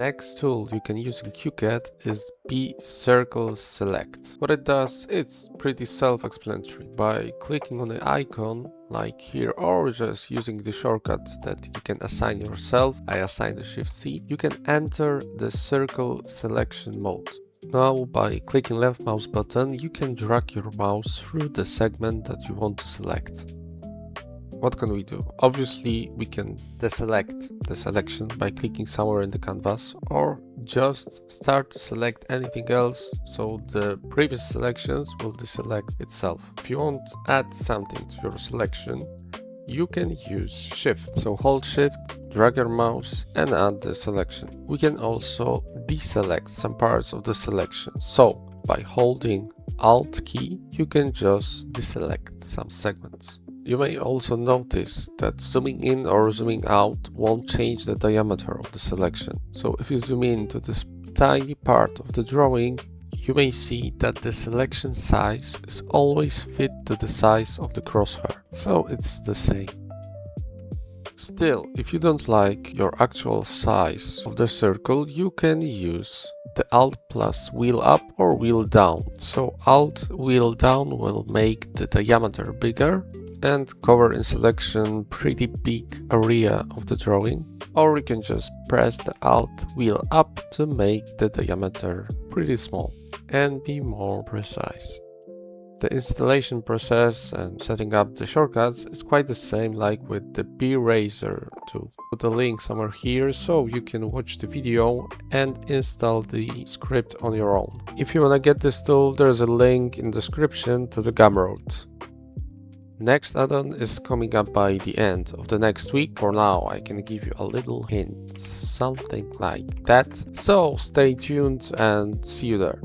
Next tool you can use in QCAD is bCircleSelect. What it does, it's pretty self-explanatory. By clicking on the icon like here, or just using the shortcut that you can assign yourself, I assign the Shift-C, you can enter the circle selection mode. Now by clicking left mouse button, you can drag your mouse through the segment that you want to select. What can we do? Obviously, we can deselect the selection by clicking somewhere in the canvas, or just start to select anything else, so the previous selections will deselect itself. If you want to add something to your selection, you can use Shift. So hold Shift, drag your mouse and add the selection. We can also deselect some parts of the selection. So by holding Alt key, you can just deselect some segments. You may also notice that zooming in or zooming out won't change the diameter of the selection. So if you zoom in to this tiny part of the drawing, you may see that the selection size is always fit to the size of the crosshair. So it's the same. Still, if you don't like your actual size of the circle, you can use the Alt plus wheel up or wheel down. So Alt wheel down will make the diameter bigger and cover in selection pretty big area of the drawing, or you can just press the Alt wheel up to make the diameter pretty small and be more precise. The installation process and setting up the shortcuts is quite the same like with the bResizing tool. Put a link somewhere here so you can watch the video and install the script on your own. If you want to get this tool, there's a link in the description to the Gumroad. Next add-on is coming up by the end of the next week. For now, I can give you a little hint, something like that. So stay tuned and see you there.